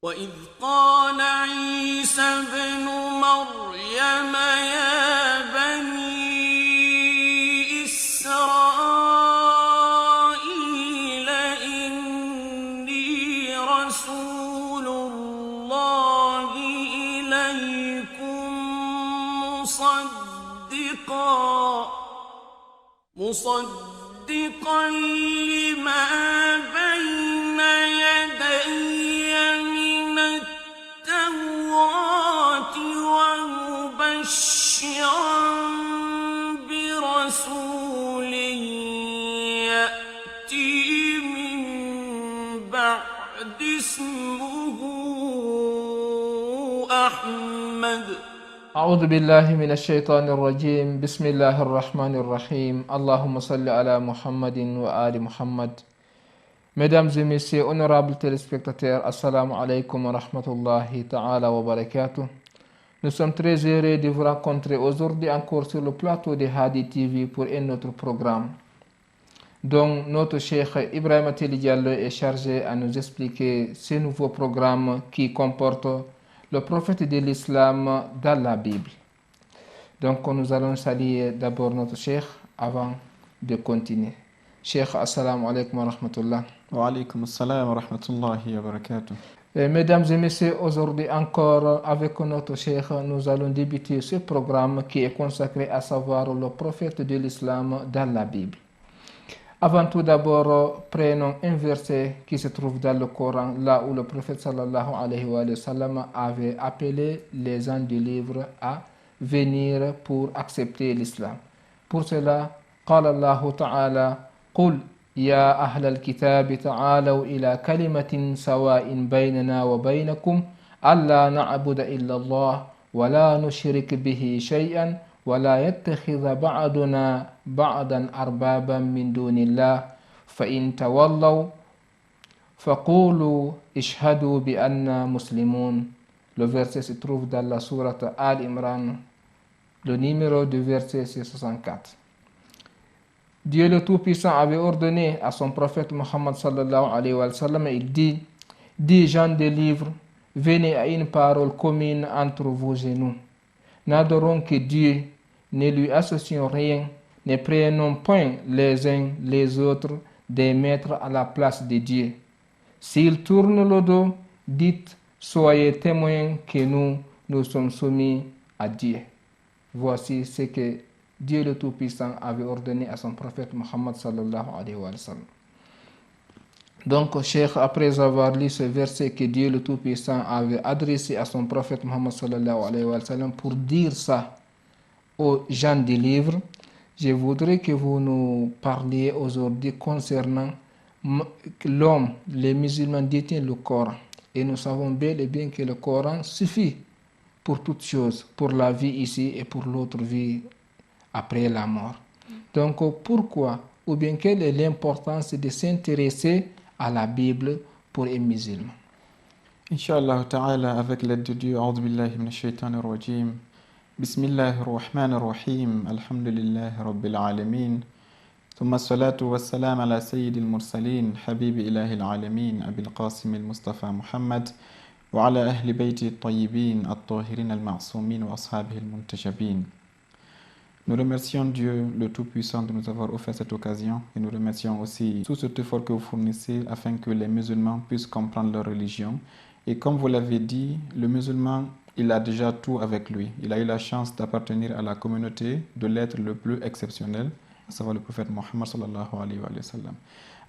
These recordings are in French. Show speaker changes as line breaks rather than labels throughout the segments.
وإذ قال عيسى ابن مريم يا بني إسرائيل إني رسول الله إليكم مصدقا لما بين يدي من التوراة ومبشرا برسول يأتي من بعد اسمه أحمد.
أعوذ بالله من الشيطان الرجيم. بسم الله الرحمن الرحيم. اللهم صل على Muhammad wa ali Muhammad. Mesdames et messieurs, honorables téléspectateurs, assalamu alaikum wa rahmatullahi ta'ala wa barakatuh. Nous sommes très heureux de vous rencontrer aujourd'hui encore sur le plateau de Hadi TV pour un autre programme. Donc notre cheikh Ibrahim Teli Diallo est chargé à nous expliquer ce nouveau programme qui comporte le prophète de l'islam dans la Bible. Donc nous allons saluer d'abord notre cheikh avant de continuer. Cheikh, assalamu alaikum wa rahmatullah.
Wa alaikum assalam wa rahmatullahi wa barakatuh.
Mesdames et messieurs, aujourd'hui encore avec notre cheikh, nous allons débuter ce programme qui est consacré à savoir le prophète de l'islam dans la Bible. Avant tout d'abord, prenons un verset qui se trouve dans le Coran, là où le prophète sallallahu alayhi wa sallam avait appelé les gens du livre à venir pour accepter l'islam. Pour cela, قال الله تعالى قل يا أهل الكتاب تعالوا إلى كلمة سواء بيننا وبينكم ألا نعبد إلا الله ولا نشرك به شيئا ولا يتخذ بعضنا بعضا أربابا من دون الله فإن تولوا فقولوا اشهدوا بأننا مسلمون. Le verset se trouve dans la sourate Al-Imran. Le numéro du verset c'est 64. Dieu le Tout-Puissant avait ordonné à son prophète Muhammad sallallahu alayhi wa sallam, il dit, dis gens des livres, venez à une parole commune entre vous et nous. N'adorons que Dieu, ne lui associons rien, ne prenons point les uns les autres des maîtres à la place de Dieu. S'ils tournent le dos, dites, soyez témoins que nous sommes soumis à Dieu. Voici ce que Dieu le Tout-Puissant avait ordonné à son prophète Muhammad sallallahu alayhi wa sallam. Donc, Cheikh, après avoir lu ce verset que Dieu le Tout-Puissant avait adressé à son prophète Muhammad sallallahu alayhi wa sallam pour dire ça aux gens du livre, je voudrais que vous nous parliez aujourd'hui concernant l'homme. Les musulmans détiennent le Coran et nous savons bel et bien que le Coran suffit pour toutes choses, pour la vie ici et pour l'autre vie après la mort. Donc pourquoi ou bien quelle est l'importance de s'intéresser à la Bible pour un musulman?
Inch'Allah ta'ala, avec l'aide de Dieu, a'udhu billahi minash shaitanir rajim. Bismillahir rahmanir rahim. Alhamdulillahi rabbil alamin. Thumma salatu wassalam ala sayyidil mursalin, habibi ilahil alamin, abil qasim al-Mustafa Muhammad, wa ala ahli bayti at-tayyibin, at-tahirin al-ma'sumin, wa ashabihi al-muntajabin. Nous remercions Dieu le Tout-Puissant de nous avoir offert cette occasion et nous remercions aussi tout cet effort que vous fournissez afin que les musulmans puissent comprendre leur religion. Et comme vous l'avez dit, le musulman, il a déjà tout avec lui. Il a eu la chance d'appartenir à la communauté de l'être le plus exceptionnel, à savoir le prophète Mohammed sallallahu alayhi wa sallam.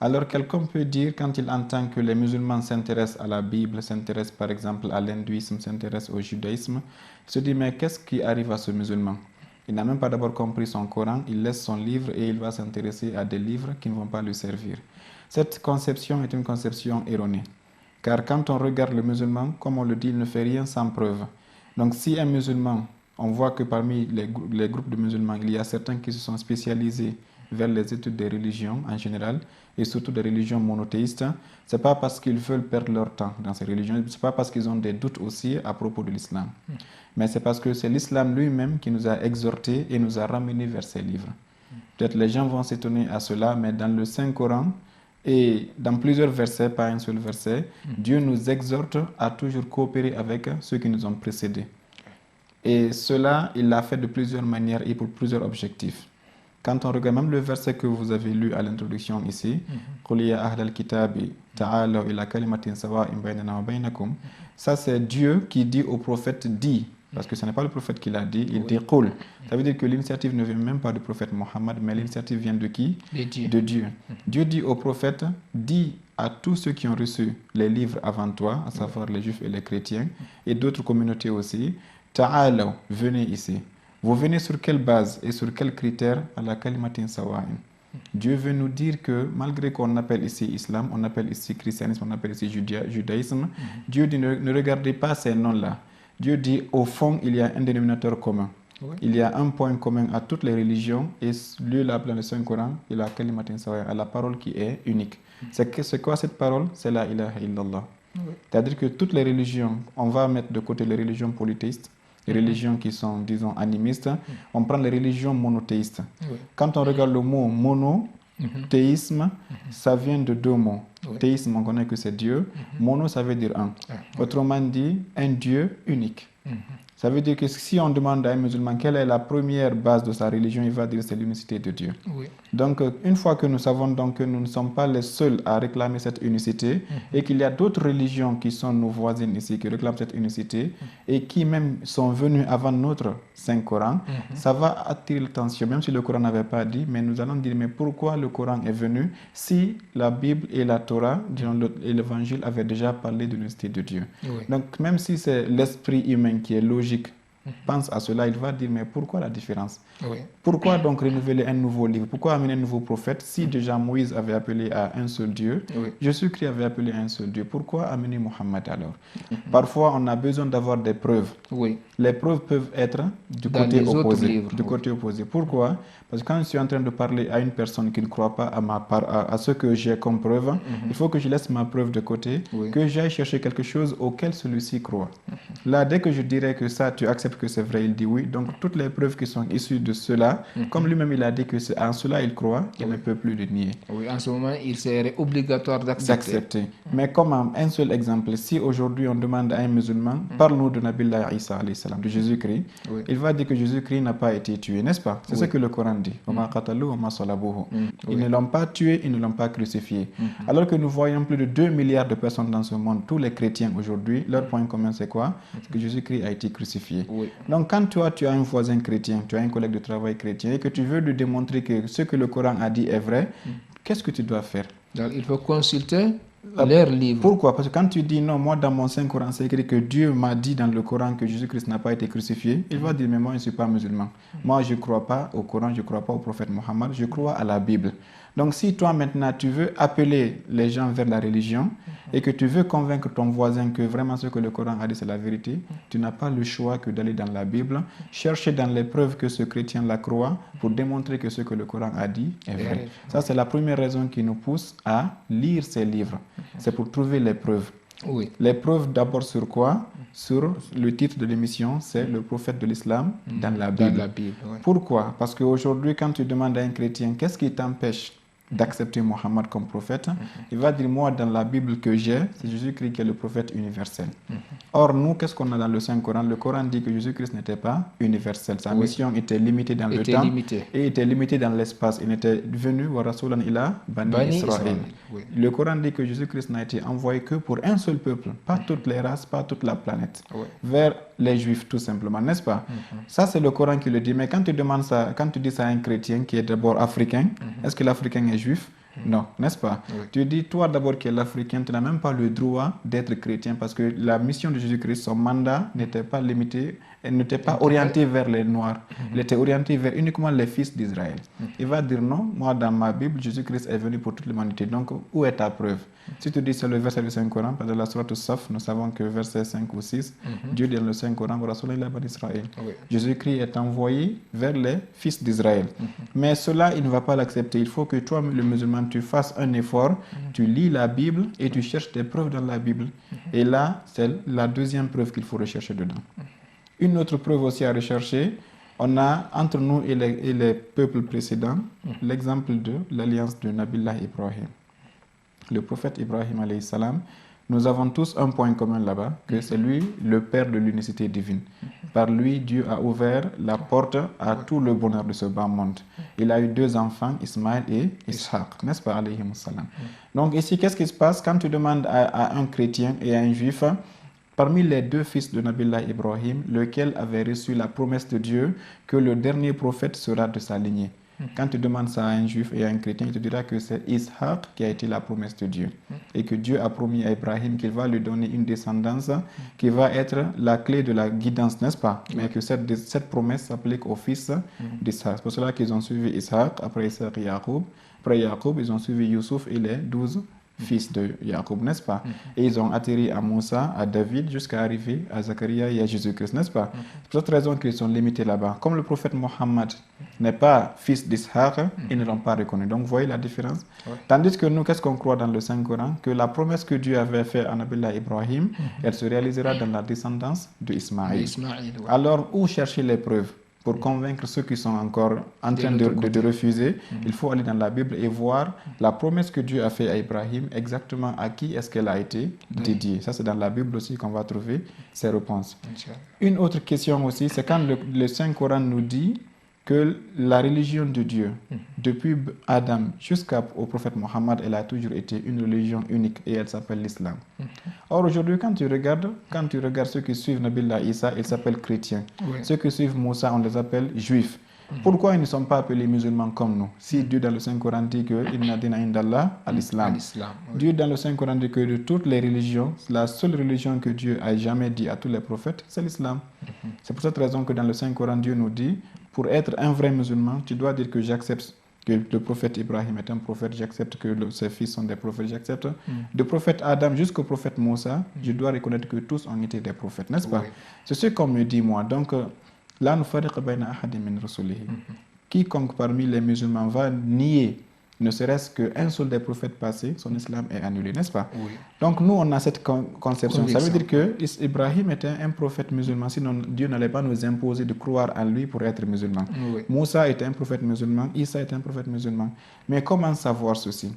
Alors quelqu'un peut dire, quand il entend que les musulmans s'intéressent à la Bible, s'intéressent par exemple à l'hindouisme, s'intéressent au judaïsme, il se dit mais qu'est-ce qui arrive à ce musulman? Il n'a même pas d'abord compris son Coran, il laisse son livre et il va s'intéresser à des livres qui ne vont pas lui servir. Cette conception est une conception erronée. Car quand on regarde le musulman, comme on le dit, il ne fait rien sans preuve. Donc si un musulman, on voit que parmi les groupes de musulmans, il y a certains qui se sont spécialisés vers les études des religions en général, et surtout des religions monothéistes, ce n'est pas parce qu'ils veulent perdre leur temps dans ces religions, ce n'est pas parce qu'ils ont des doutes aussi à propos de l'islam, mais c'est parce que c'est l'islam lui-même qui nous a exhortés et nous a ramenés vers ces livres. Peut-être les gens vont s'étonner à cela, mais dans le Saint-Coran, Et dans plusieurs versets, pas un seul verset, Dieu nous exhorte à toujours coopérer avec ceux qui nous ont précédés. Et cela, il l'a fait de plusieurs manières et pour plusieurs objectifs. Quand on regarde même le verset que vous avez lu à l'introduction ici, ça c'est Dieu qui dit au prophète dit, parce que ce n'est pas le prophète qui l'a dit, il dit qul. Ça veut dire que l'initiative ne vient même pas du prophète Mohammed, mais l'initiative vient de qui? De Dieu. Dieu dit au prophète, dis à tous ceux qui ont reçu les livres avant toi, à savoir les juifs et les chrétiens, et d'autres communautés aussi, ta'alaw, venez ici. Vous venez sur quelle base et sur quels critères? À la kalimatin sawa'in. Dieu veut nous dire que malgré qu'on appelle ici islam, on appelle ici christianisme, on appelle ici judaïsme, Dieu dit ne regardez pas ces noms-là. Dieu dit au fond il y a un dénominateur commun. Oui. Il y a un point commun à toutes les religions et lui l'appelle dans le Saint-Coran, il a kalimatin sawa'in, à la parole qui est unique. C'est quoi cette parole? C'est la ilaha illallah. Oui. C'est-à-dire que toutes les religions, on va mettre de côté les religions polythéistes, les religions qui sont, disons, animistes, on prend les religions monothéistes. Oui. Quand on regarde le mot monothéisme, ça vient de deux mots. Oui. Théisme, on connaît que c'est Dieu. Mono, ça veut dire un. Autrement dit, un Dieu unique. Ça veut dire que si on demande à un musulman quelle est la première base de sa religion, il va dire c'est l'unicité de Dieu. Oui. Donc, une fois que nous savons donc que nous ne sommes pas les seuls à réclamer cette unicité et qu'il y a d'autres religions qui sont nos voisines ici, qui réclament cette unicité et qui même sont venues avant notre Saint-Coran, ça va attirer l'attention, même si le Coran n'avait pas dit, mais nous allons dire, mais pourquoi le Coran est venu si la Bible et la Torah et l'Évangile avaient déjà parlé de l'unicité de Dieu. Oui. Donc, même si c'est l'esprit humain qui est logique, pense à cela, il va dire, mais pourquoi la différence? Oui. Pourquoi donc renouveler un nouveau livre? Pourquoi amener un nouveau prophète si déjà Moïse avait appelé à un seul Dieu? Oui. Jésus-Christ avait appelé à un seul Dieu. Pourquoi amener Mohammed alors? Parfois, on a besoin d'avoir des preuves. Oui. Les preuves peuvent être du côté opposé. Côté opposé. Pourquoi? Parce que quand je suis en train de parler à une personne qui ne croit pas à ce que j'ai comme preuve, il faut que je laisse ma preuve de côté, que j'aille chercher quelque chose auquel celui-ci croit. Là, dès que je dirais que ça, tu acceptes que c'est vrai, il dit oui. Donc, toutes les preuves qui sont issues de cela, comme lui-même il a dit que en cela il croit, il ne peut plus le nier.
Oui, en ce moment, il serait obligatoire d'accepter.
Mais comme un seul exemple, si aujourd'hui on demande à un musulman, parle-nous de Nabiullah Isa, de Jésus-Christ, il va dire que Jésus-Christ n'a pas été tué, n'est-ce pas? C'est ce que le Coran dit. Ils ne l'ont pas tué, ils ne l'ont pas crucifié. Alors que nous voyons plus de 2 milliards de personnes dans ce monde, tous les chrétiens aujourd'hui, leur point commun c'est quoi? C'est que Jésus-Christ a été crucifié. Donc quand toi tu as un voisin chrétien, tu as un collègue de travail chrétien et que tu veux lui démontrer que ce que le Coran a dit est vrai, qu'est-ce que tu dois faire?
Donc, il faut consulter leurs livres.
Pourquoi? Parce que quand tu dis non, moi dans mon Saint-Coran, c'est écrit que Dieu m'a dit dans le Coran que Jésus-Christ n'a pas été crucifié, il va dire mais moi je ne suis pas musulman. Moi je ne crois pas au Coran, je ne crois pas au prophète Mohammed, je crois à la Bible. Donc si toi maintenant tu veux appeler les gens vers la religion et que tu veux convaincre ton voisin que vraiment ce que le Coran a dit c'est la vérité, tu n'as pas le choix que d'aller dans la Bible, chercher dans les preuves que ce chrétien la croit pour démontrer que ce que le Coran a dit est vrai. Ça c'est la première raison qui nous pousse à lire ces livres. C'est pour trouver les preuves. Oui. Les preuves d'abord sur quoi? Sur le titre de l'émission, c'est le prophète de l'islam dans la Bible. Pourquoi? Parce qu'aujourd'hui, quand tu demandes à un chrétien, qu'est-ce qui t'empêche d'accepter Mohammed comme prophète, il va dire, moi, dans la Bible que j'ai, c'est Jésus-Christ qui est le prophète universel. Or, nous, qu'est-ce qu'on a dans le Saint-Coran? Le Coran dit que Jésus-Christ n'était pas universel. Sa mission était limitée dans le temps et était limitée dans l'espace. Il était venu, wa rasulan ila bani Israël. Le Coran dit que Jésus-Christ n'a été envoyé que pour un seul peuple, pas toutes les races, pas toute la planète, vers les Juifs tout simplement, n'est-ce pas? Ça, c'est le Coran qui le dit. Mais quand tu demandes ça, quand tu dis ça à un chrétien qui est d'abord africain, est-ce que l'Africain est juif? Non, n'est-ce pas? Tu dis, toi d'abord qui es l'Africain, tu n'as même pas le droit d'être chrétien parce que la mission de Jésus-Christ, son mandat n'était pas limité, elle n'était pas orientée vers les Noirs, il était orienté vers uniquement les fils d'Israël. Il va dire non, moi dans ma Bible, Jésus-Christ est venu pour toute l'humanité. Donc, où est ta preuve? Si tu dis c'est le verset du Saint-Coran, parce que dans la sourate Saf, nous savons que verset 5 ou 6, Dieu dit dans le Saint-Coran, Jésus-Christ est envoyé vers les fils d'Israël. Mais cela, il ne va pas l'accepter. Il faut que toi, le musulman, tu fasses un effort, tu lis la Bible et tu cherches des preuves dans la Bible. Et là, c'est la deuxième preuve qu'il faut rechercher dedans. Une autre preuve aussi à rechercher, on a entre nous et les peuples précédents l'exemple de l'alliance de Nabiullah Ibrahim. le prophète Ibrahim alayhi salam, nous avons tous un point commun là-bas, que c'est lui le père de l'unicité divine. Par lui, Dieu a ouvert la porte à tout le bonheur de ce bas monde. Il a eu 2 enfants, Ismaël et Ishaq, n'est-ce pas, alayhi salam. Donc ici, qu'est-ce qui se passe quand tu demandes à un chrétien et à un juif, parmi les 2 fils de Nabillah Ibrahim, lequel avait reçu la promesse de Dieu que le dernier prophète sera de sa lignée? Quand tu demandes ça à un juif et à un chrétien, il te dira que c'est Ishaq qui a été la promesse de Dieu. Et que Dieu a promis à Ibrahim qu'il va lui donner une descendance qui va être la clé de la guidance, n'est-ce pas? Mais que cette promesse s'applique aux fils d'Ishaq. C'est pour cela qu'ils ont suivi Ishaq, après Ishaq et Yacoub. Après Yacoub, ils ont suivi Youssouf et les 12 fils de Jacob, n'est-ce pas? Et ils ont atterri à Moussa, à David, jusqu'à arriver à Zacharia et à Jésus-Christ, n'est-ce pas? C'est pour cette raison qu'ils sont limités là-bas. Comme le prophète Mohammed n'est pas fils d'Ishaq, ils ne l'ont pas reconnu. Donc, vous voyez la différence? Tandis que nous, qu'est-ce qu'on croit dans le Saint-Coran? Que la promesse que Dieu avait faite à Nabillah Ibrahim, elle se réalisera dans la descendance d'Ismaïl. Alors, où chercher les preuves? Pour convaincre ceux qui sont encore en train de refuser, il faut aller dans la Bible et voir la promesse que Dieu a faite à Ibrahim, exactement à qui est-ce qu'elle a été dédiée. Ça, c'est dans la Bible aussi qu'on va trouver ces réponses. Une autre question aussi, c'est quand le Saint-Coran nous dit que la religion de Dieu, depuis Adam jusqu'au prophète Mohammed, elle a toujours été une religion unique et elle s'appelle l'islam. Or aujourd'hui, quand tu regardes ceux qui suivent Nabillah Isa, ils s'appellent chrétiens. Ceux qui suivent Moussa, on les appelle juifs. Pourquoi ils ne sont pas appelés musulmans comme nous? Si Dieu dans le Saint-Coran dit que Inna dina indallah al-Islam. Dieu dans le Saint-Coran dit que de toutes les religions, la seule religion que Dieu a jamais dit à tous les prophètes, c'est l'islam. C'est pour cette raison que dans le Saint-Coran, Dieu nous dit, pour être un vrai musulman, tu dois dire que j'accepte que le prophète Ibrahim est un prophète, j'accepte que ses fils sont des prophètes, j'accepte. Du prophète Adam jusqu'au prophète Moussa, je dois reconnaître que tous ont été des prophètes, n'est-ce pas? C'est ce qu'on me dit moi. Donc, là, nous faisons quiconque parmi les musulmans va nier ne serait-ce qu'un seul des prophètes passés, son islam est annulé, n'est-ce pas? Donc nous, on a cette conception. Ça veut dire que Ibrahim était un prophète musulman, sinon Dieu n'allait pas nous imposer de croire en lui pour être musulman. Moussa était un prophète musulman, Isa était un prophète musulman. Mais comment savoir ceci?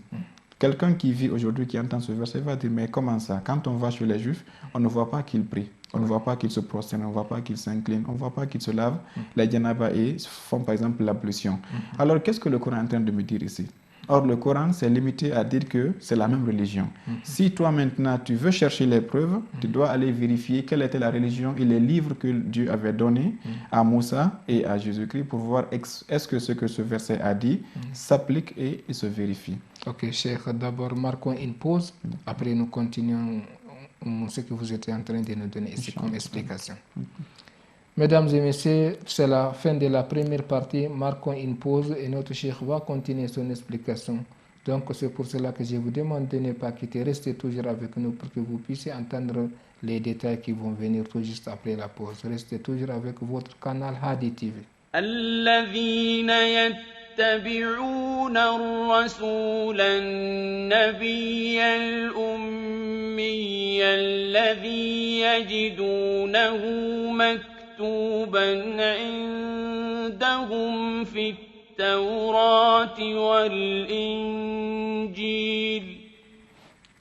Quelqu'un qui vit aujourd'hui, qui entend ce verset, va dire, mais comment ça? Quand on va chez les Juifs, on ne voit pas qu'ils prient, on ne voit pas qu'ils se prosternent, on ne voit pas qu'ils s'inclinent, on ne voit pas qu'ils se lavent les janaba et font par exemple l'ablution. Alors qu'est-ce que le Coran est en train de me dire ici? Or, le Coran s'est limité à dire que c'est la même religion. Si toi maintenant tu veux chercher les preuves, tu dois aller vérifier quelle était la religion et les livres que Dieu avait donnés à Moussa et à Jésus-Christ pour voir est-ce que ce que ce verset a dit s'applique et se vérifie.
Ok, Cheikh, d'abord marquons une pause, après nous continuons ce que vous êtes en train de nous donner ici comme explication. Mesdames et messieurs, c'est la fin de la première partie. Marquons une pause et notre cheikh va continuer son explication. Donc, c'est pour cela que je vous demande de ne pas quitter. Restez toujours avec nous pour que vous puissiez entendre les détails qui vont venir tout juste après la pause. Restez toujours avec votre canal Hadi TV.
الذين يتبعون الرسول النبي الأمي الذي يجدونه مكتوبا عندهم في التوراة والإنجيل.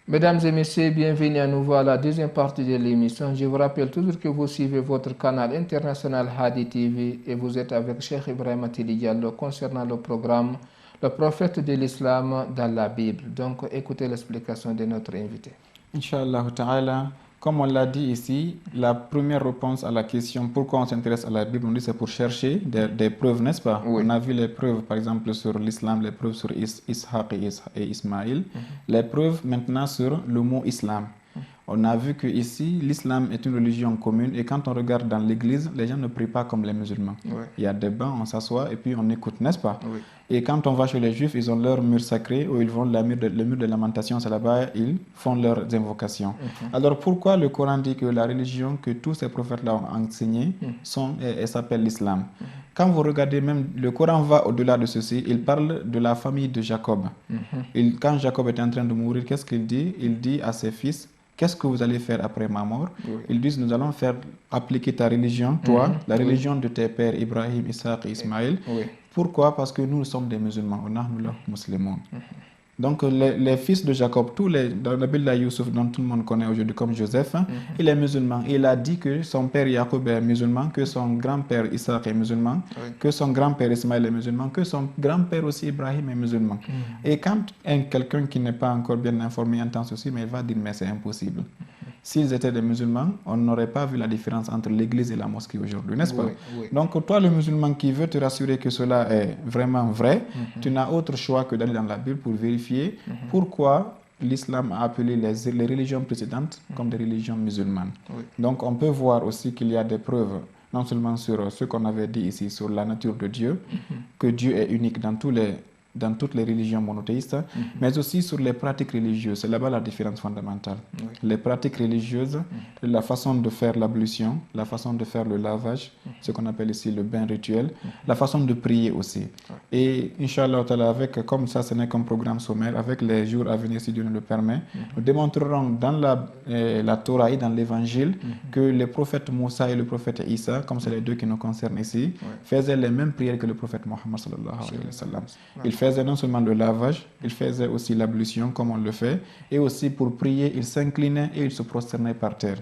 Mesdames et messieurs, bienvenue à nouveau à la deuxième partie de l'émission. Je vous rappelle toujours que vous suivez votre canal international Hadi TV et vous êtes avec Cheikh Ibrahim Attili Diallo concernant le programme Le prophète de l'islam dans la Bible. Donc, écoutez l'explication de notre invité.
Inch'Allah ta'ala, comme on l'a dit ici, la première réponse à la question pourquoi on s'intéresse à la Bible, on dit c'est pour chercher des preuves, n'est-ce pas? On a vu les preuves par exemple sur l'islam, les preuves sur Ishaq et Ismaïl, les preuves maintenant sur le mot islam. On a vu que ici l'islam est une religion commune et quand on regarde dans l'église, les gens ne prient pas comme les musulmans. Il y a des bancs, on s'assoit et puis on écoute, n'est-ce pas? Et quand on va chez les juifs, ils ont leur mur sacré où ils vont le mur de lamentation, c'est là-bas, ils font leurs invocations. Alors pourquoi le Coran dit que la religion que tous ces prophètes-là ont enseignée elle s'appelle l'islam? Quand vous regardez même, le Coran va au-delà de ceci, il parle de la famille de Jacob. Quand Jacob était en train de mourir, qu'est-ce qu'il dit? Il dit à ses fils, qu'est-ce que vous allez faire après ma mort? Ils disent, nous allons faire appliquer ta religion, toi, la religion de tes pères, Ibrahim, Ishaq et Ismaël. Pourquoi? Parce que nous sommes des musulmans, nous sommes musulmans. Donc, les fils de Jacob, dans la Bible de Youssouf, dont tout le monde connaît aujourd'hui comme Joseph, il est musulman. Il a dit que son père Jacob est musulman, que son grand-père Isaac est musulman, que son grand-père Ismaël est musulman, que son grand-père aussi Ibrahim est musulman. Et quand quelqu'un qui n'est pas encore bien informé entend ceci, mais il va dire, mais c'est impossible. S'ils étaient des musulmans, on n'aurait pas vu la différence entre l'église et la mosquée aujourd'hui, n'est-ce pas? Donc, toi, le musulman qui veut te rassurer que cela est vraiment vrai, tu n'as autre choix que d'aller dans la Bible pour vérifier pourquoi l'islam a appelé les religions précédentes comme des religions musulmanes. Donc, on peut voir aussi qu'il y a des preuves, non seulement sur ce qu'on avait dit ici, sur la nature de Dieu, que Dieu est unique dans toutes les religions monothéistes, mais aussi sur les pratiques religieuses. C'est là-bas la différence fondamentale. Les pratiques religieuses, la façon de faire l'ablution, la façon de faire le lavage, ce qu'on appelle ici le bain rituel, la façon de prier aussi. Et Inch'Allah, comme ça, ce n'est qu'un programme sommaire, avec les jours à venir, si Dieu nous le permet, nous démontrerons dans la Torah et dans l'Évangile que le prophète Moussa et le prophète Issa, comme c'est les deux qui nous concernent ici, faisaient les mêmes prières que le prophète Mohammed sallallahu alayhi wa sallam. Il faisait non seulement le lavage, il faisait aussi l'ablution comme on le fait, et aussi pour prier, il s'inclinait et il se prosternait par terre.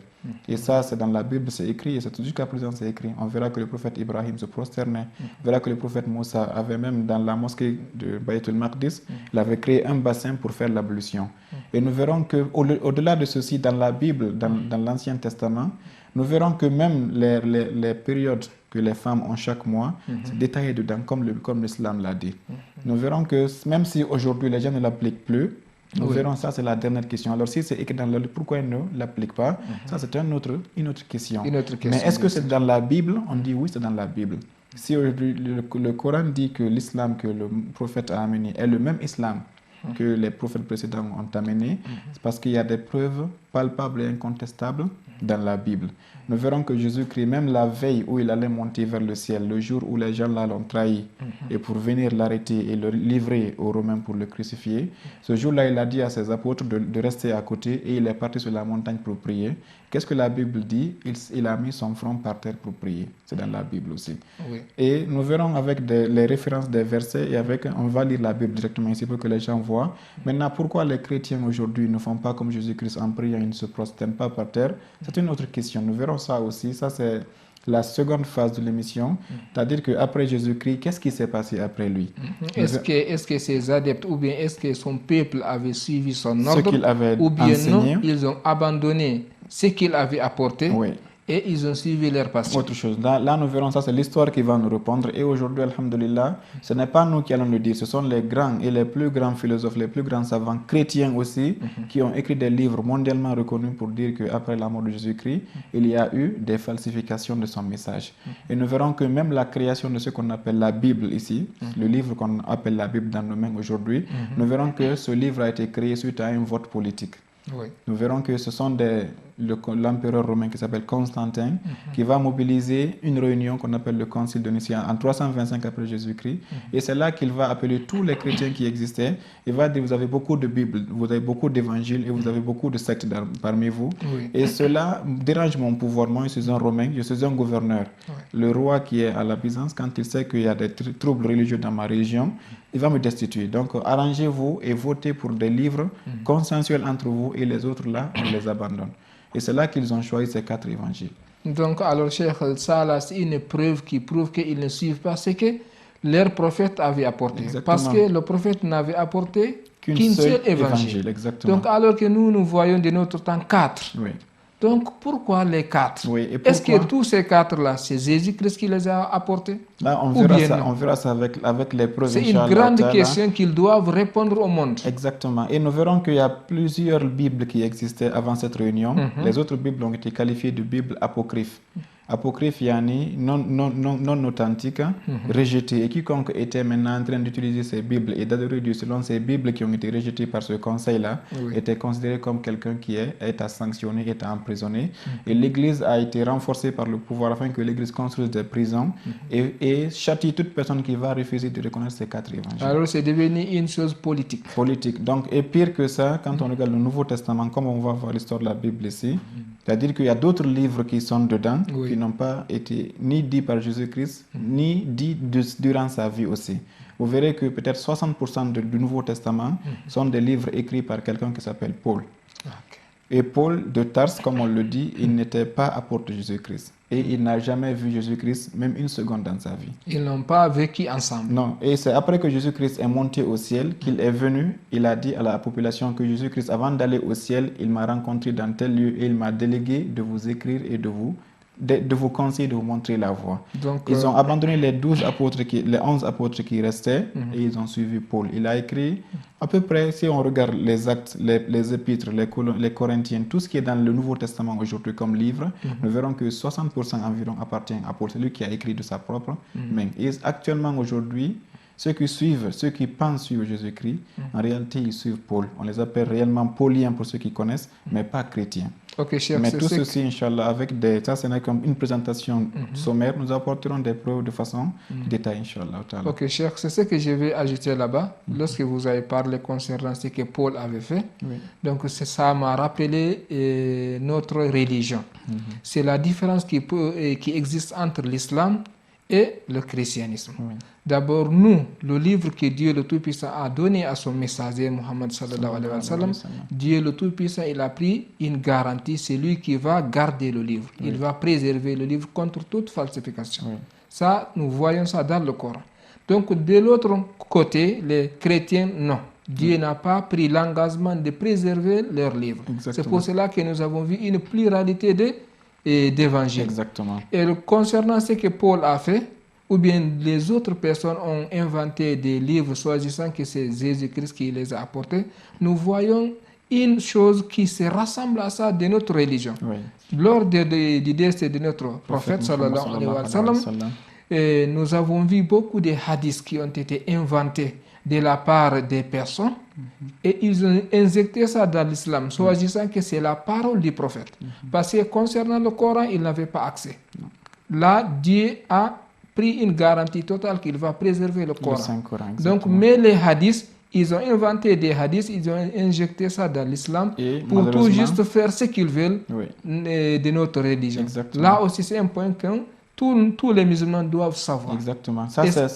Et ça, c'est dans la Bible, c'est écrit, et jusqu'à présent c'est écrit. On verra que le prophète Ibrahim se prosternait, on verra que le prophète Moussa avait même dans la mosquée de Bayt al-Maqdis, il avait créé un bassin pour faire l'ablution. Et nous verrons qu'au-delà de ceci, dans la Bible, dans l'Ancien Testament, nous verrons que même les périodes que les femmes ont chaque mois, c'est détaillé dedans, comme l'islam l'a dit. Nous verrons que même si aujourd'hui les gens ne l'appliquent plus, nous verrons ça, c'est la dernière question. Alors si c'est écrit dans le pourquoi ils ne l'appliquent pas, ça c'est une autre question. Mais est-ce que c'est dans la Bible? On dit oui, c'est dans la Bible. Si aujourd'hui le Coran dit que l'islam que le prophète a amené est le même islam que les prophètes précédents ont amené, c'est parce qu'il y a des preuves palpables et incontestables dans la Bible. Nous verrons que Jésus-Christ, même la veille où il allait monter vers le ciel, le jour où les gens là l'ont trahi, et pour venir l'arrêter et le livrer aux Romains pour le crucifier, ce jour-là, il a dit à ses apôtres de rester à côté et il est parti sur la montagne pour prier. Qu'est-ce que la Bible dit? Il a mis son front par terre pour prier. C'est dans la Bible aussi. Et nous verrons avec les références des versets et on va lire la Bible directement ici pour que les gens voient. Maintenant, pourquoi les chrétiens aujourd'hui ne font pas comme Jésus-Christ en priant, ils ne se prosternent pas par terre? C'est une autre question. Nous verrons ça aussi. Ça, c'est la seconde phase de l'émission. C'est-à-dire qu'après Jésus-Christ, qu'est-ce qui s'est passé après lui?
Est-ce que ses adeptes ou bien est-ce que son peuple avait suivi son ordre?
Ce qu'il avait
ou bien
enseigné.
Non, ils ont abandonné ce qu'il avait apporté et ils ont suivi leur passion.
Autre chose. Là, nous verrons ça, c'est l'histoire qui va nous répondre. Et aujourd'hui, alhamdulillah, ce n'est pas nous qui allons le dire, ce sont les grands et les plus grands philosophes, les plus grands savants chrétiens aussi, qui ont écrit des livres mondialement reconnus pour dire qu'après la mort de Jésus-Christ, il y a eu des falsifications de son message. Et nous verrons que même la création de ce qu'on appelle la Bible ici, le livre qu'on appelle la Bible dans nos mains aujourd'hui, nous verrons que ce livre a été créé suite à un vote politique. Nous verrons que ce sont l'empereur romain qui s'appelle Constantin qui va mobiliser une réunion qu'on appelle le Concile de Nicée en 325 après Jésus-Christ. Et c'est là qu'il va appeler tous les chrétiens qui existaient. Il va dire, vous avez beaucoup de Bibles, vous avez beaucoup d'évangiles et vous avez beaucoup de sectes parmi vous. Et cela dérange mon pouvoir. Moi, je suis un Romain, je suis un gouverneur. Le roi qui est à la Byzance, quand il sait qu'il y a des troubles religieux dans ma région, il va me destituer. Donc, arrangez-vous et votez pour des livres consensuels entre vous et les autres là, on les abandonne. Et c'est là qu'ils ont choisi ces 4 évangiles.
Donc, alors, Cheikh, ça, c'est une preuve qui prouve qu'ils ne suivent pas ce que leur prophète avait apporté.
Exactement.
Parce que le prophète n'avait apporté qu'un seul évangile.
Exactement.
Donc, alors que nous voyons de notre temps 4. Donc, pourquoi les 4? Est-ce que tous ces 4-là, c'est Jésus-Christ qui les a apportés?
Là, on verra ça avec les preuves.
C'est une grande question qu'ils doivent répondre au monde.
Exactement. Et nous verrons qu'il y a plusieurs Bibles qui existaient avant cette réunion. Les autres Bibles ont été qualifiées de Bibles apocryphes. Apocryphe, yani non authentique, rejeté. Et quiconque était maintenant en train d'utiliser ces Bibles et d'adorer Dieu selon ces Bibles qui ont été rejetées par ce conseil-là, était considéré comme quelqu'un qui est à sanctionner, est à emprisonner. Et l'Église a été renforcée par le pouvoir afin que l'Église construise des prisons et châtie toute personne qui va refuser de reconnaître ces 4 évangiles.
Alors c'est devenu une chose politique.
Politique. Donc, et pire que ça, quand on regarde le Nouveau Testament, comme on va voir l'histoire de la Bible ici, c'est-à-dire qu'il y a d'autres livres qui sont dedans, qui n'ont pas été ni dit par Jésus-Christ, ni dit durant sa vie aussi. vous verrez que peut-être 60% du Nouveau Testament sont des livres écrits par quelqu'un qui s'appelle Paul.
Ok.
Et Paul de Tarse, comme on le dit, il n'était pas apôtre de Jésus-Christ. Et il n'a jamais vu Jésus-Christ, même une seconde dans sa vie.
Ils n'ont pas vécu ensemble.
Non, et c'est après que Jésus-Christ est monté au ciel qu'il est venu, il a dit à la population que Jésus-Christ, avant d'aller au ciel, il m'a rencontré dans tel lieu et il m'a délégué de vous écrire et de vous conseiller, de vous montrer la voie. Donc, ils ont abandonné les 11 apôtres qui restaient et ils ont suivi Paul. Il a écrit à peu près, si on regarde les actes, les épîtres, les Corinthiens, tout ce qui est dans le Nouveau Testament aujourd'hui comme livre, nous verrons que 60% environ appartient à Paul, celui qui a écrit de sa propre main. Et actuellement aujourd'hui, ceux qui pensent suivre Jésus-Christ, en réalité, ils suivent Paul. On les appelle réellement pauliens pour ceux qui connaissent, mais pas chrétiens.
Okay, cher,
mais tout ceci, Inch'Allah, ça c'est comme une présentation sommaire, nous apporterons des preuves de façon détaillée, Inch'Allah.
Ok, cher, c'est ce que je vais ajouter là-bas. Lorsque vous avez parlé concernant ce que Paul avait fait, donc ça m'a rappelé notre religion. C'est la différence qui existe entre l'islam et le christianisme. D'abord, nous, le livre que Dieu le Tout-Puissant a donné à son messager, Muhammad sallallahu alayhi wa sallam, Dieu le Tout-Puissant, il a pris une garantie, c'est lui qui va garder le livre. Il va préserver le livre contre toute falsification. Ça, nous voyons ça dans le Coran. Donc, de l'autre côté, les chrétiens, non. Dieu n'a pas pris l'engagement de préserver leur livre. C'est pour cela que nous avons vu une pluralité d'évangiles.
Exactement.
Et concernant ce que Paul a fait, ou bien les autres personnes ont inventé des livres soi-disant que c'est Jésus-Christ qui les a apportés, nous voyons une chose qui se rassemble à ça de notre religion. Lors du décès de notre prophète, sallallahu alayhi wa sallam, nous avons vu beaucoup de hadiths qui ont été inventés de la part des personnes et ils ont injecté ça dans l'islam, soi-disant que c'est la parole du prophète. Parce que concernant le Coran, ils n'avaient pas accès. Là, Dieu a pris une garantie totale qu'il va préserver le Coran. Donc, mais les hadiths, ils ont inventé des hadiths, ils ont injecté ça dans l'islam pour tout juste faire ce qu'ils veulent de notre religion. Là aussi, c'est un point que tous les musulmans doivent savoir.
Exactement.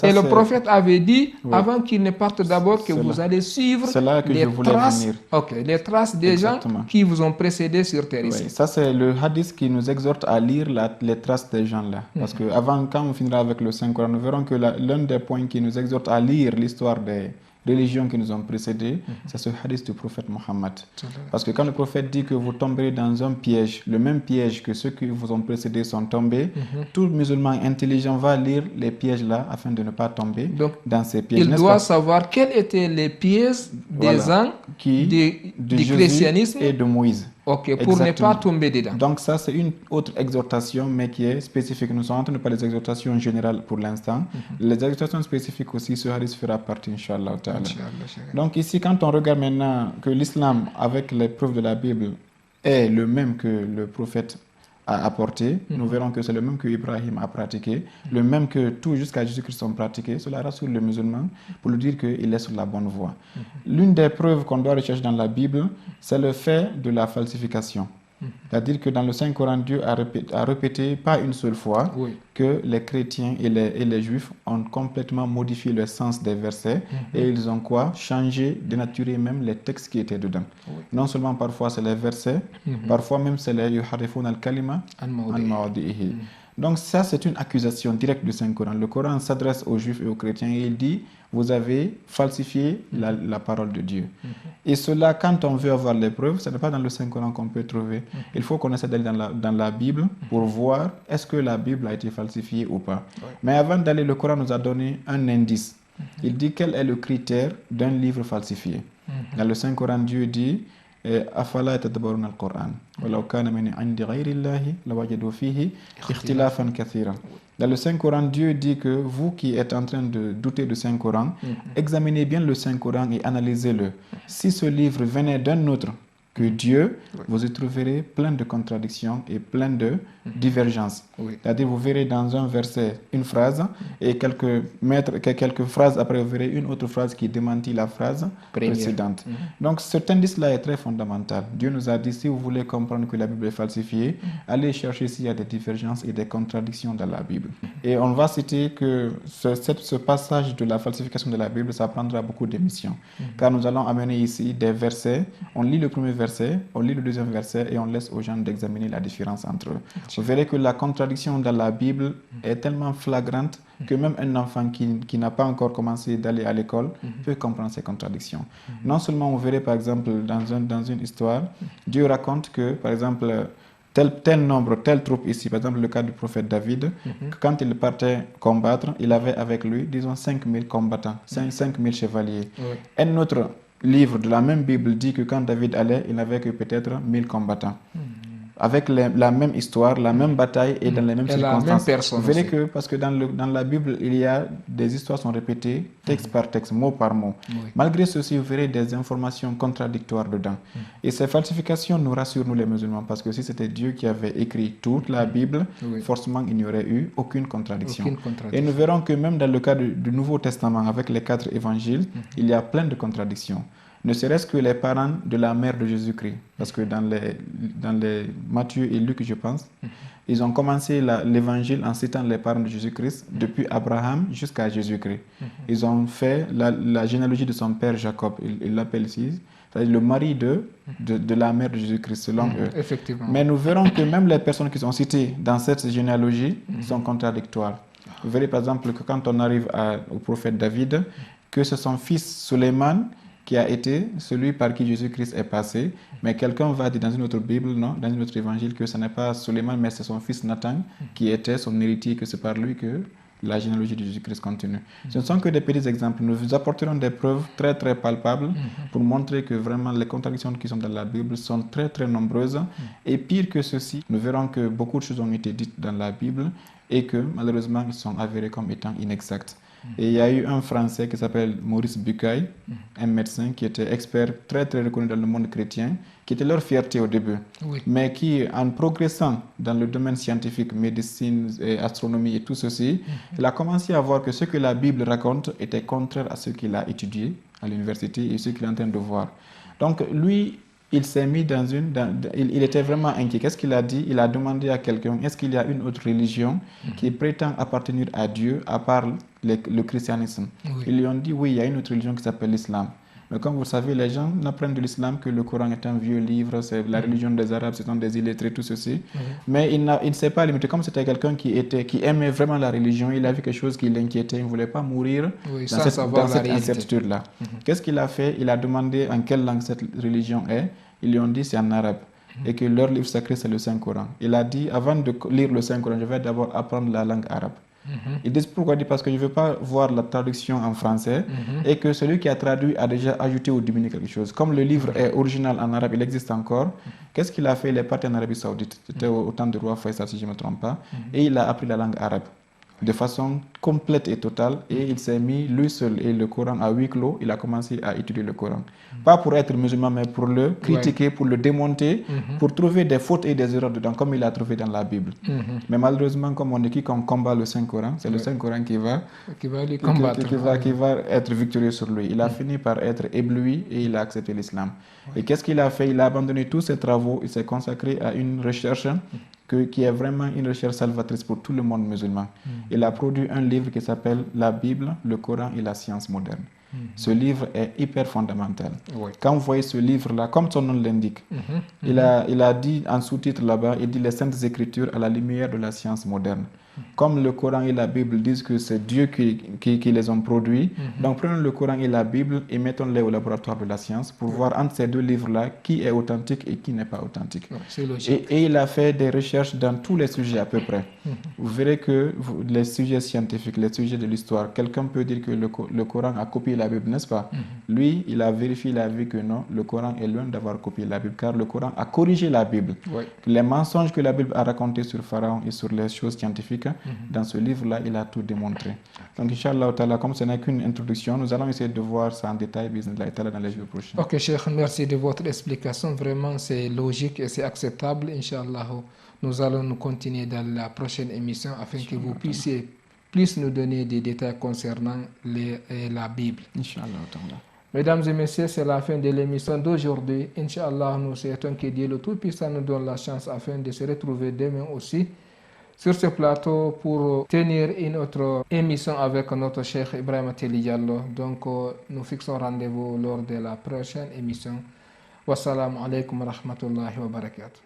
Et le prophète avait dit, avant qu'il ne parte d'abord, que vous allez suivre les traces des gens qui vous ont précédé sur terre ici.
Ça, c'est le hadith qui nous exhorte à lire les traces des gens là. Parce que avant, quand on finira avec le Saint-Coran, nous verrons que l'un des points qui nous exhorte à lire l'histoire des religions qui nous ont précédés, c'est ce hadith du prophète Mohammed. Parce que quand le prophète dit que vous tomberez dans un piège, le même piège que ceux qui vous ont précédés sont tombés, tout musulman intelligent va lire les pièges là afin de ne pas tomber dans ces pièges.
Il doit savoir quels étaient les pièges des gens du christianisme
et de Moïse.
Pour ne pas tomber dedans.
Donc ça, c'est une autre exhortation, mais qui est spécifique. Nous sommes en train de parler des exhortations générales pour l'instant. Les exhortations spécifiques aussi, ce hadith fera partie, Inch'Allah. Donc ici, quand on regarde maintenant que l'islam, avec les preuves de la Bible, est le même que le prophète a apporté, nous verrons que c'est le même que Ibrahim a pratiqué, le même que tout jusqu'à Jésus-Christ ont pratiqué. Cela rassure le musulman pour lui dire qu'il est sur la bonne voie. L'une des preuves qu'on doit rechercher dans la Bible, c'est le fait de la falsification. C'est-à-dire que dans le Saint-Coran, Dieu a répété pas une seule fois que les chrétiens et les juifs ont complètement modifié le sens des versets et ils ont changé, dénaturé même les textes qui étaient dedans. Non seulement parfois c'est les versets, parfois même c'est les yuharifun al-kalima an mawadihi. Donc ça, c'est une accusation directe du Saint-Coran. Le Coran s'adresse aux juifs et aux chrétiens et il dit, vous avez falsifié la parole de Dieu. Et cela, quand on veut avoir les preuves, ce n'est pas dans le Saint-Coran qu'on peut trouver. Il faut qu'on essaie d'aller dans la Bible pour voir est-ce que la Bible a été falsifiée ou pas. Mais avant d'aller, le Coran nous a donné un indice. Il dit quel est le critère d'un livre falsifié. Dans le Saint-Coran, Dieu dit أفلا يتدبرون القرآن ولو كان من عند غير الله لوجدوا فيه اختلافا كثيرا. Dans le Saint-Coran, Dieu dit que vous qui êtes en train de douter du Saint-Coran, examinez bien le Saint-Coran et analysez-le. Si ce livre venait d'un autre que Dieu, vous y trouverez plein de contradictions et plein de divergences. C'est-à-dire, vous verrez dans un verset une phrase et quelques phrases après, vous verrez une autre phrase qui démentit la phrase précédente. Donc, cet indice-là est très fondamental. Dieu nous a dit, si vous voulez comprendre que la Bible est falsifiée, allez chercher s'il y a des divergences et des contradictions dans la Bible. Et on va citer que ce passage de la falsification de la Bible, ça prendra beaucoup d'émissions. Car nous allons amener ici des versets. On lit le premier verset, on lit le deuxième verset et on laisse aux gens d'examiner la différence entre eux. Vous verrez que la contradiction dans la Bible est tellement flagrante que même un enfant qui n'a pas encore commencé d'aller à l'école peut comprendre ces contradictions. Non seulement, vous verrez par exemple dans une histoire, Dieu raconte que par exemple tel nombre, telle troupe ici, par exemple le cas du prophète David, que quand il partait combattre, il avait avec lui, disons, 5000 combattants, 5000 chevaliers. Un autre livre de la même Bible dit que quand David allait, il n'avait que peut-être 1000 combattants. Avec la même histoire, la même bataille et dans les mêmes circonstances. Vous verrez que, parce que dans la Bible, des histoires sont répétées, texte par texte, mot par mot. Malgré ceci, vous verrez des informations contradictoires dedans. Et ces falsifications nous rassurent, nous les musulmans, parce que si c'était Dieu qui avait écrit toute la Bible, forcément, il n'y aurait eu aucune contradiction. Et nous verrons que même dans le cas du Nouveau Testament, avec les 4 évangiles, il y a plein de contradictions. Ne serait-ce que les parents de la mère de Jésus-Christ. Parce que dans les Matthieu et Luc, je pense, ils ont commencé l'évangile en citant les parents de Jésus-Christ depuis Abraham jusqu'à Jésus-Christ. Ils ont fait la généalogie de son père Jacob. Ils l'appellent ici. C'est-à-dire le mari de la mère de Jésus-Christ, selon eux.
Effectivement.
Mais nous verrons que même les personnes qui sont citées dans cette généalogie sont contradictoires. Vous verrez par exemple que quand on arrive au prophète David, que c'est son fils Suleiman qui a été celui par qui Jésus-Christ est passé. Mais quelqu'un va dire dans une autre Bible, non, dans une autre évangile, que ce n'est pas Suleiman, mais c'est son fils Nathan qui était son héritier, que c'est par lui que la généalogie de Jésus-Christ continue. Ce ne sont que des petits exemples. Nous vous apporterons des preuves très très palpables pour montrer que vraiment les contradictions qui sont dans la Bible sont très très nombreuses. Et pire que ceci, nous verrons que beaucoup de choses ont été dites dans la Bible et que malheureusement ils sont avérés comme étant inexacts. Et il y a eu un Français qui s'appelle Maurice Bucaille, un médecin qui était expert très très reconnu dans le monde chrétien, qui était leur fierté au début, mais qui, en progressant dans le domaine scientifique, médecine, astronomie et tout ceci, il a commencé à voir que ce que la Bible raconte était contraire à ce qu'il a étudié à l'université et ce qu'il est en train de voir. Donc lui, il s'est mis il était vraiment inquiet. Qu'est-ce qu'il a dit? Il a demandé à quelqu'un, est-ce qu'il y a une autre religion qui prétend appartenir à Dieu à part le christianisme? Ils lui ont dit, oui, il y a une autre religion qui s'appelle l'islam. Mais comme vous savez, les gens n'apprennent de l'islam que le Coran est un vieux livre, c'est la religion des Arabes, ce sont des illettrés, tout ceci. Mais il ne s'est pas limité. Comme c'était quelqu'un qui aimait vraiment la religion, il a vu quelque chose qui l'inquiétait, il ne voulait pas mourir dans cette incertitude-là. Qu'est-ce qu'il a fait? Il a demandé en quelle langue cette religion est. Ils lui ont dit c'est en arabe. Et que leur livre sacré, c'est le Saint-Coran. Il a dit, avant de lire le Saint-Coran, je vais d'abord apprendre la langue arabe. Ils disent pourquoi? Parce que je ne veux pas voir la traduction en français et que celui qui a traduit a déjà ajouté ou diminué quelque chose. Comme le livre est original en arabe, il existe encore. Qu'est-ce qu'il a fait? Il est parti en Arabie Saoudite. C'était au temps du roi Faisal, si je ne me trompe pas. Et il a appris la langue arabe de façon complète et totale, et il s'est mis lui seul et le Coran à huis clos. Il a commencé à étudier le Coran. Pas pour être musulman, mais pour le critiquer, pour le démonter, pour trouver des fautes et des erreurs dedans, comme il a trouvé dans la Bible. Mais malheureusement, comme on dit, quiconque combat le Saint-Coran, c'est le Saint-Coran qui va lui combattre, qui va être victorieux sur lui. Il a fini par être ébloui et il a accepté l'islam. Et qu'est-ce qu'il a fait? Il a abandonné tous ses travaux, il s'est consacré à une recherche qui est vraiment une recherche salvatrice pour tout le monde musulman. Il a produit un livre qui s'appelle La Bible, le Coran et la science moderne. Ce livre est hyper fondamental. Quand vous voyez ce livre-là, comme son nom l'indique, il a dit en sous-titre là-bas, il dit les Saintes Écritures à la lumière de la science moderne. Comme le Coran et la Bible disent que c'est Dieu qui les ont produits, donc prenons le Coran et la Bible et mettons-les au laboratoire de la science pour voir entre ces deux livres-là qui est authentique et qui n'est pas authentique. Et il a fait des recherches dans tous les sujets à peu près. Vous verrez que les sujets scientifiques, les sujets de l'histoire, quelqu'un peut dire que le Coran a copié la Bible, n'est-ce pas? Lui, il a vérifié, il a vu que non, le Coran est loin d'avoir copié la Bible, car le Coran a corrigé la Bible. Les mensonges que la Bible a racontés sur Pharaon et sur les choses scientifiques, Dans ce livre-là, il a tout démontré. Donc, Inch'Allah, comme ce n'est qu'une introduction, nous allons essayer de voir ça en détail dans les jours prochains.
Ok, Cheikh, merci de votre explication. Vraiment, c'est logique et c'est acceptable. Inch'Allah, nous allons nous continuer dans la prochaine émission afin que vous puissiez plus nous donner des détails concernant la Bible.
Inch'Allah.
Mesdames et messieurs, c'est la fin de l'émission d'aujourd'hui. Inch'Allah, nous souhaitons que Dieu le Tout-Puissant nous donne la chance afin de se retrouver demain aussi sur ce plateau pour tenir une autre émission avec notre Cheikh Ibrahim Telly Diallo. Donc, nous fixons rendez-vous lors de la prochaine émission. Wassalamu alaikum wa rahmatullahi wa barakatuh.